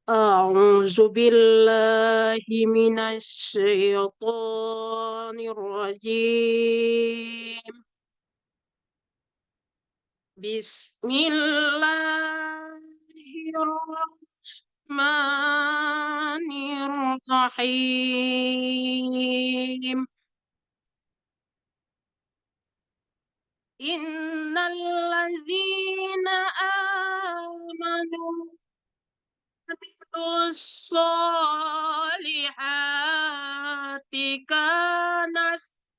أعوذ بالله من الشيطان الرجيم. بسم الله الرحمن الرحيم. إن الذين آمنوا وعملوا الصالحات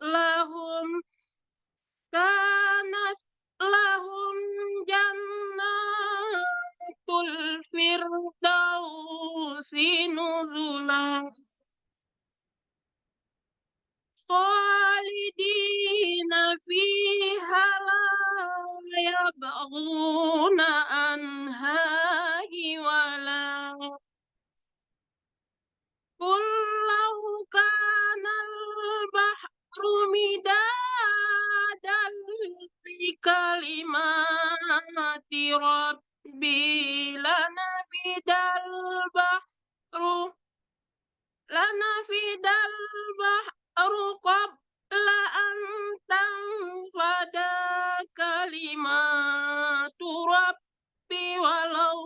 لهم كانت لهم جنات الفردوس نزلا خالدين فيها لا يبغون عنها ولا قل لو كان البحر مدادا لكلمات ربي لنفد البحر قبل أن تنفد كلمات ربي ولو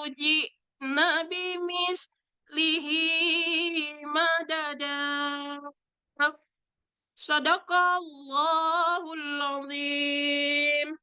جئنا بمثله مددا. Sadaqallahul azim.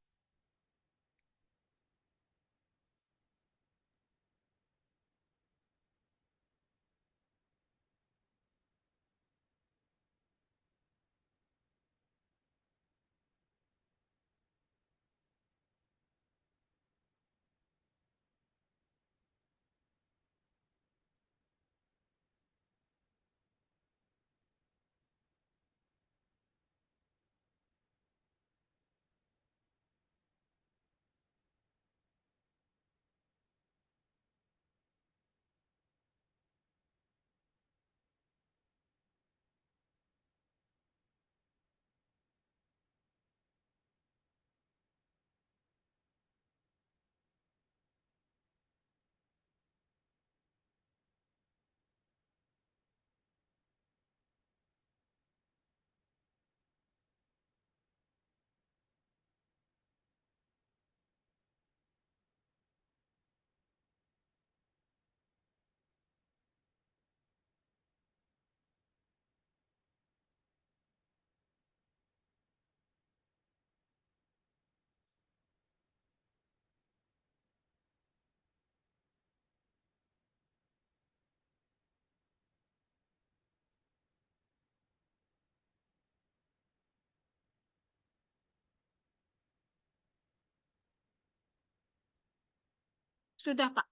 Sudah, Kak.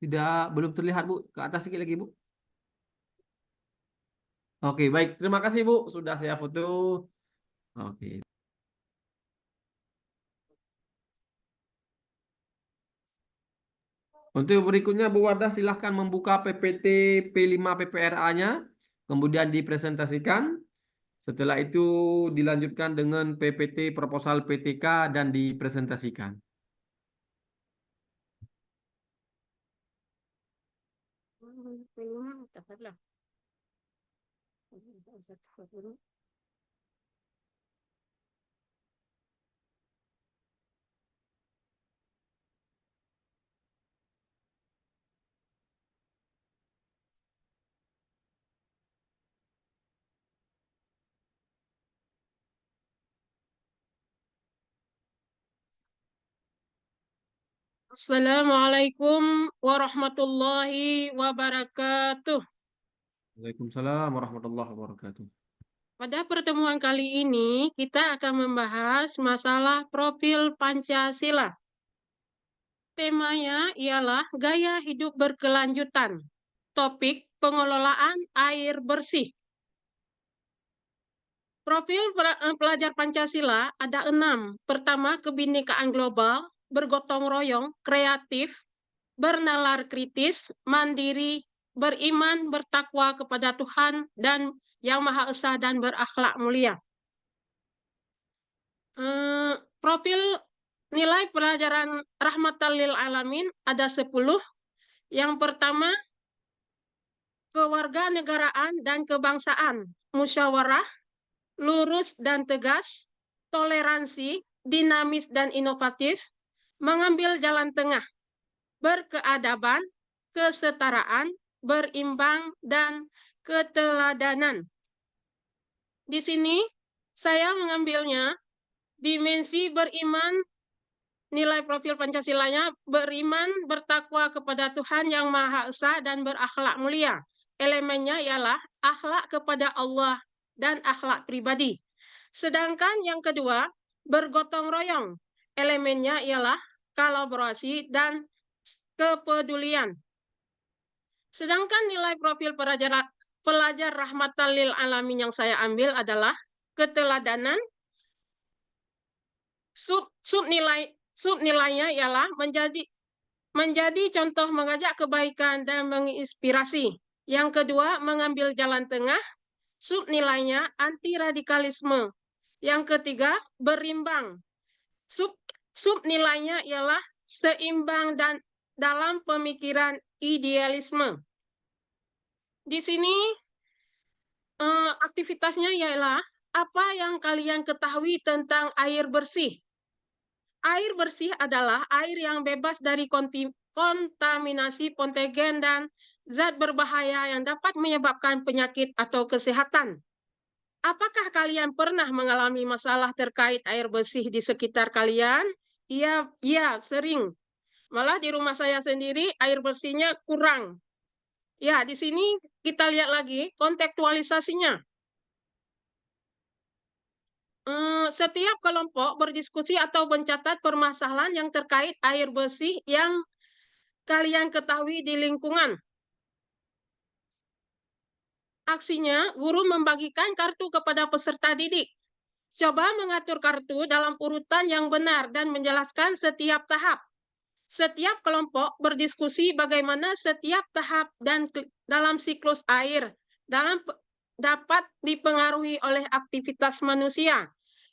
Tidak, belum terlihat, Bu. Ke atas sedikit lagi, Bu. Oke, baik. Terima kasih, Bu. Sudah saya foto. Oke. Untuk berikutnya, Bu Wardah silahkan membuka PPT P5 PPRA-nya, kemudian dipresentasikan. Setelah itu dilanjutkan dengan PPT proposal PTK dan dipresentasikan. Assalamualaikum warahmatullahi wabarakatuh. Waalaikumsalam warahmatullahi wabarakatuh. Pada pertemuan kali ini, kita akan membahas masalah profil Pancasila. Temanya ialah gaya hidup berkelanjutan. Topik pengelolaan air bersih. Profil pelajar Pancasila ada 6. Pertama, kebinekaan global, bergotong royong, kreatif, bernalar kritis, mandiri, beriman, bertakwa kepada Tuhan, dan Yang Maha Esa dan berakhlak mulia. Profil Nilai pelajaran rahmatan lil alamin ada 10. Yang pertama, kewarganegaraan dan kebangsaan, musyawarah, lurus dan tegas, toleransi, dinamis dan inovatif, mengambil jalan tengah, berkeadaban, kesetaraan, berimbang, dan keteladanan. Di sini saya mengambilnya dimensi beriman, nilai profil Pancasilanya beriman, bertakwa kepada Tuhan Yang Maha Esa dan berakhlak mulia. Elemennya ialah akhlak kepada Allah dan akhlak pribadi. Sedangkan yang kedua, bergotong royong. Elemennya ialah kolaborasi dan kepedulian. Sedangkan nilai profil pelajar rahmatan lil alamin yang saya ambil adalah keteladanan. Subnilainya ialah menjadi contoh mengajak kebaikan dan menginspirasi. Yang kedua, mengambil jalan tengah. Subnilainya anti radikalisme. Yang ketiga, berimbang. Subnilainya ialah seimbang dan dalam pemikiran idealisme. Di sini aktivitasnya ialah apa yang kalian ketahui tentang air bersih. Air bersih adalah air yang bebas dari kontaminasi patogen dan zat berbahaya yang dapat menyebabkan penyakit atau kesehatan. Apakah kalian pernah mengalami masalah terkait air bersih di sekitar kalian? Iya, sering. Malah di rumah saya sendiri air bersihnya kurang. Ya, di sini kita lihat lagi kontekstualisasinya. Setiap kelompok berdiskusi atau mencatat permasalahan yang terkait air bersih yang kalian ketahui di lingkungan. Aksinya, guru membagikan kartu kepada peserta didik. Coba mengatur kartu dalam urutan yang benar dan menjelaskan setiap tahap. Setiap kelompok berdiskusi bagaimana setiap tahap dan dalam siklus air dapat dipengaruhi oleh aktivitas manusia.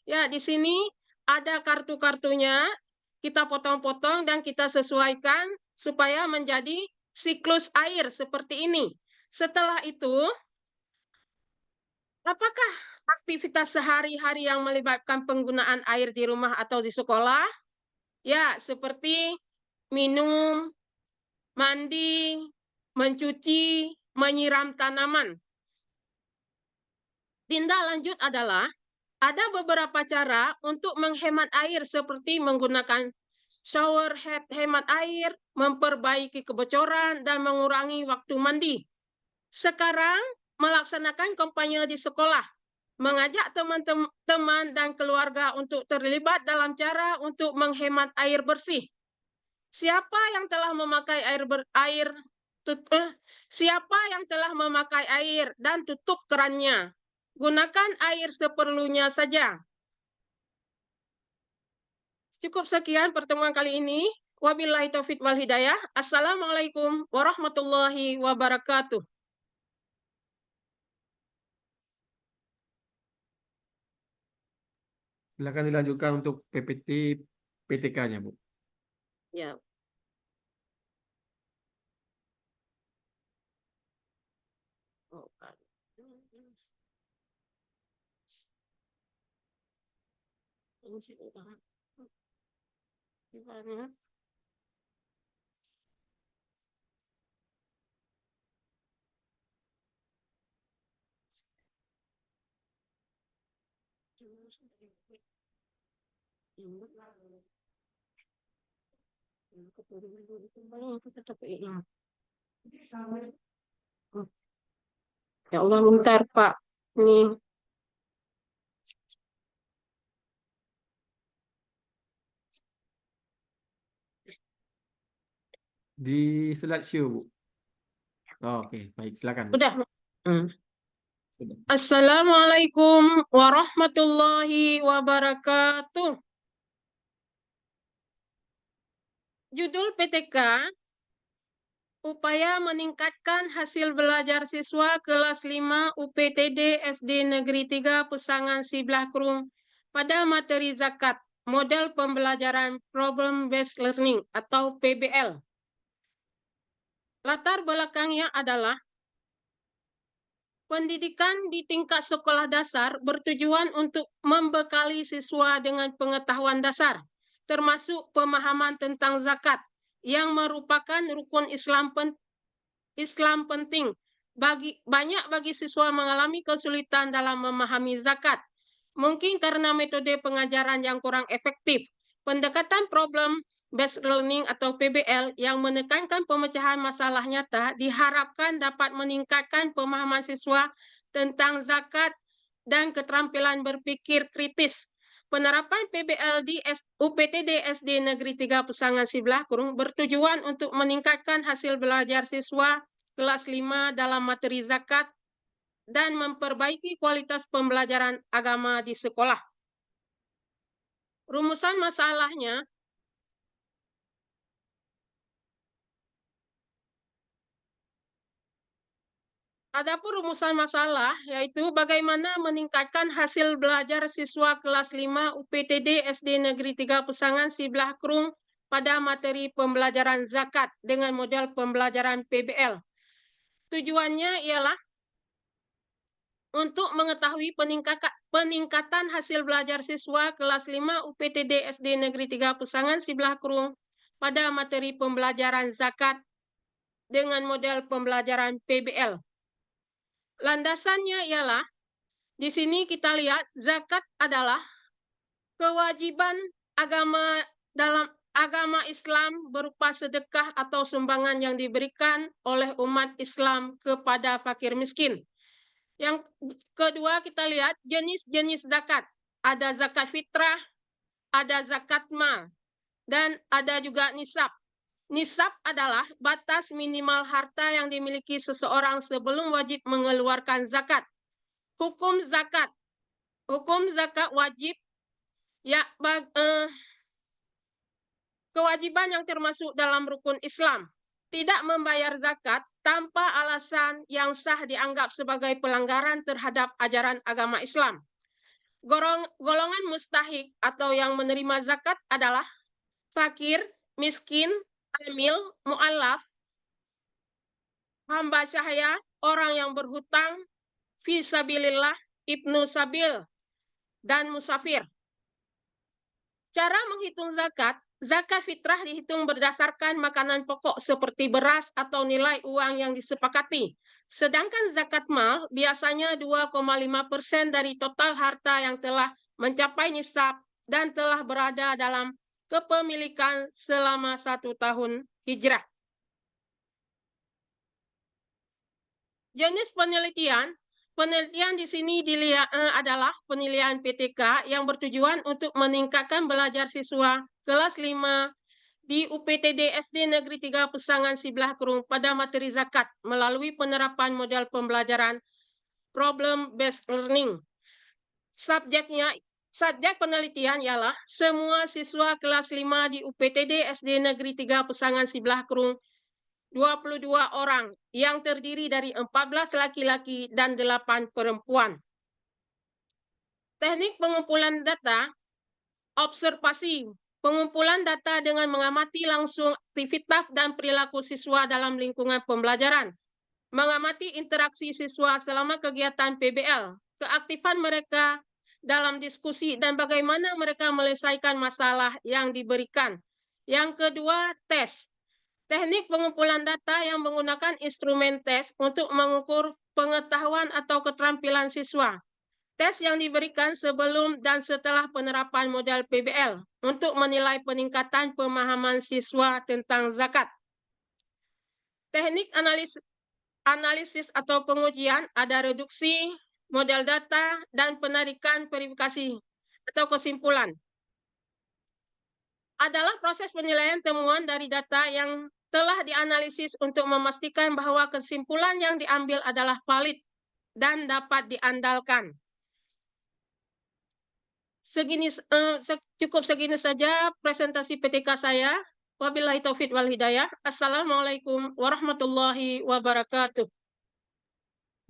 Ya, di sini ada kartu-kartunya, kita potong-potong dan kita sesuaikan supaya menjadi siklus air seperti ini. Setelah itu, apakah aktivitas sehari-hari yang melibatkan penggunaan air di rumah atau di sekolah? Ya, seperti minum, mandi, mencuci, menyiram tanaman. Tindak lanjut adalah ada beberapa cara untuk menghemat air seperti menggunakan shower head hemat air, memperbaiki kebocoran, dan mengurangi waktu mandi. Sekarang melaksanakan kampanye di sekolah, mengajak teman-teman dan keluarga untuk terlibat dalam cara untuk menghemat air bersih. Siapa yang telah memakai siapa yang telah memakai air dan tutup kerannya? Gunakan air seperlunya saja. Cukup sekian pertemuan kali ini. Wabillahi taufiq wal hidayah. Assalamualaikum warahmatullahi wabarakatuh. Silakan dilanjutkan untuk PPT PTK-nya, Bu. Ya. Ya Allah, bentar Pak. Nih. Di slideshow, Bu. Oh, oke, baik, silakan. Udah. Sudah. Assalamualaikum warahmatullahi wabarakatuh. Judul PTK, upaya meningkatkan hasil belajar siswa kelas 5 UPTD SD Negeri 3 Pesangan Siblahkrung pada materi zakat. model pembelajaran Problem Based Learning atau PBL. Latar belakangnya adalah pendidikan di tingkat sekolah dasar bertujuan untuk membekali siswa dengan pengetahuan dasar, termasuk pemahaman tentang zakat, yang merupakan rukun Islam penting. Bagi siswa mengalami kesulitan dalam memahami zakat, mungkin karena metode pengajaran yang kurang efektif. Pendekatan problem based learning atau PBL yang menekankan pemecahan masalah nyata diharapkan dapat meningkatkan pemahaman siswa tentang zakat dan keterampilan berpikir kritis. Penerapan PBL di UPTD SD Negeri 3 Pesangan Sebelah Kurung bertujuan untuk meningkatkan hasil belajar siswa kelas 5 dalam materi zakat dan memperbaiki kualitas pembelajaran agama di sekolah. Rumusan masalahnya, adapun rumusan masalah yaitu bagaimana meningkatkan hasil belajar siswa kelas 5 UPTD SD Negeri 3 Pesangan Sebelah Kurung pada materi pembelajaran zakat dengan model pembelajaran PBL. Tujuannya ialah untuk mengetahui peningkatan hasil belajar siswa kelas 5 UPTD SD Negeri 3 Pesangan Sebelah Kurung pada materi pembelajaran zakat dengan model pembelajaran PBL. Landasannya ialah, di sini kita lihat zakat adalah kewajiban agama dalam agama Islam berupa sedekah atau sumbangan yang diberikan oleh umat Islam kepada fakir miskin. Yang kedua kita lihat jenis-jenis zakat. Ada zakat fitrah, ada zakat mal, dan ada juga nisab. Nisab adalah batas minimal harta yang dimiliki seseorang sebelum wajib mengeluarkan zakat. Hukum zakat. Hukum zakat wajib kewajiban yang termasuk dalam rukun Islam. Tidak membayar zakat tanpa alasan yang sah dianggap sebagai pelanggaran terhadap ajaran agama Islam. Golongan mustahik atau yang menerima zakat adalah fakir, miskin, amil, mu'alaf, hamba sahaya, orang yang berhutang, fisabilillah, ibnu sabil, dan musafir. Cara menghitung zakat, zakat fitrah dihitung berdasarkan makanan pokok seperti beras atau nilai uang yang disepakati. Sedangkan zakat mal biasanya 2,5% dari total harta yang telah mencapai nisab dan telah berada dalam kepemilikan selama 1 tahun hijrah. Jenis penelitian di sini adalah penilaian PTK yang bertujuan untuk meningkatkan belajar siswa kelas 5 di UPTD SD Negeri 3 Pesangan Sebelah Kurung pada materi zakat melalui penerapan model pembelajaran Problem Based Learning. Subjek penelitian ialah semua siswa kelas 5 di UPTD SD Negeri 3 Pesangan Sebelah Kurung 22 orang yang terdiri dari 14 laki-laki dan 8 perempuan. Teknik pengumpulan data, observasi, pengumpulan data dengan mengamati langsung aktivitas dan perilaku siswa dalam lingkungan pembelajaran, mengamati interaksi siswa selama kegiatan PBL, keaktifan mereka dalam diskusi dan bagaimana mereka menyelesaikan masalah yang diberikan. Yang kedua, tes. Teknik pengumpulan data yang menggunakan instrumen tes untuk mengukur pengetahuan atau keterampilan siswa. Tes yang diberikan sebelum dan setelah penerapan model PBL untuk menilai peningkatan pemahaman siswa tentang zakat. Teknik analisis atau pengujian ada reduksi, model data, dan penarikan verifikasi atau kesimpulan. Adalah proses penilaian temuan dari data yang telah dianalisis untuk memastikan bahwa kesimpulan yang diambil adalah valid dan dapat diandalkan. Cukup segini saja presentasi PTK saya. Wabillahi taufiq wal hidayah. Assalamualaikum warahmatullahi wabarakatuh.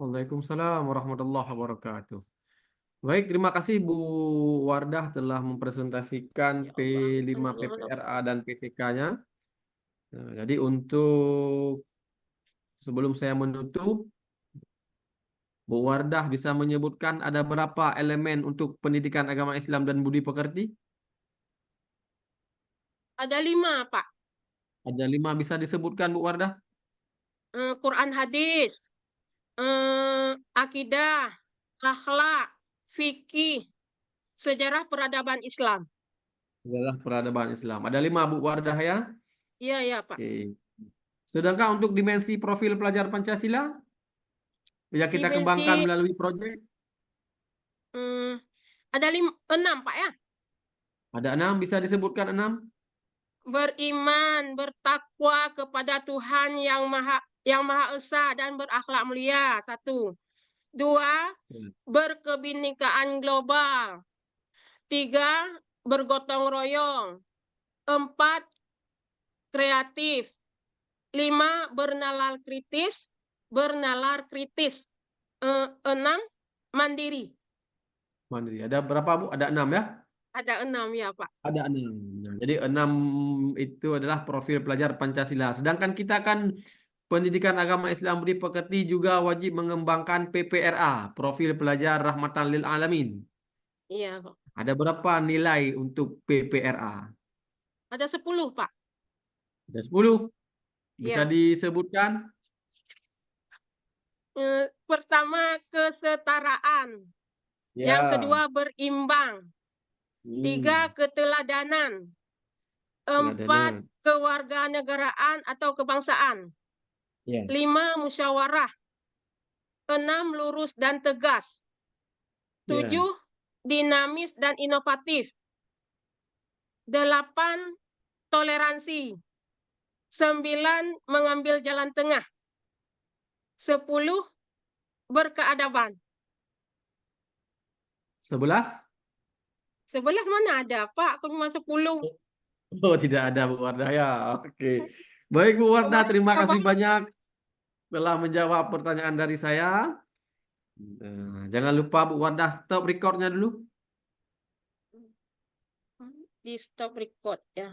Waalaikumsalam warahmatullahi wabarakatuh. Baik, terima kasih Bu Wardah telah mempresentasikan Ya Allah, P5 PPRA dan PTK-nya. Nah, jadi untuk sebelum saya menutup, Bu Wardah bisa menyebutkan ada berapa elemen untuk pendidikan agama Islam dan budi pekerti? ada 5, Pak. Ada 5, bisa disebutkan Bu Wardah? Quran hadis, akidah, akhlak, fikih, sejarah peradaban Islam. Adalah peradaban Islam. Ada 5 Bu Wardah ya? Iya, ya, Pak. Oke. Sedangkan untuk dimensi profil pelajar Pancasila, yang kita kembangkan Dimensi melalui proyek, hmm, ada 6, Pak ya. ada 6, bisa disebutkan 6? Beriman, bertakwa kepada Tuhan yang Maha Esa dan berakhlak mulia. 1. 2. Berkebinekaan global. 3. Bergotong royong. 4. Kreatif. 5. Bernalar kritis. 6. Mandiri. Mandiri. Ada berapa Bu? Ada 6 ya? Ada 6 ya, Pak. Ada 6. Nah, jadi 6 itu adalah profil pelajar Pancasila. Sedangkan kita kan pendidikan agama Islam budi pekerti juga wajib mengembangkan PPRA, profil pelajar rahmatan lil alamin. Iya, Pak. Ada berapa nilai untuk PPRA? Ada 10, Pak. Ada 10. Bisa Iya. disebutkan? Pertama, kesetaraan. Yang Ya. kedua, berimbang. 3. Hmm. Keteladanan. 4. Teladanan. Kewarganegaraan atau kebangsaan. Ya. 5. Musyawarah. 6. Lurus dan tegas. Ya. 7. Dinamis dan inovatif. 8. Toleransi. 9. Mengambil jalan tengah. 10. Berkeadaban. 11? 11 mana ada, Pak? Aku cuma 10. Oh, tidak ada Bu Wardah ya. Oke. Baik Bu Wardah, Mari terima kita kasih bahas. banyak telah menjawab pertanyaan dari saya. Jangan lupa Bu Wardah stop recordnya dulu. Di stop record ya.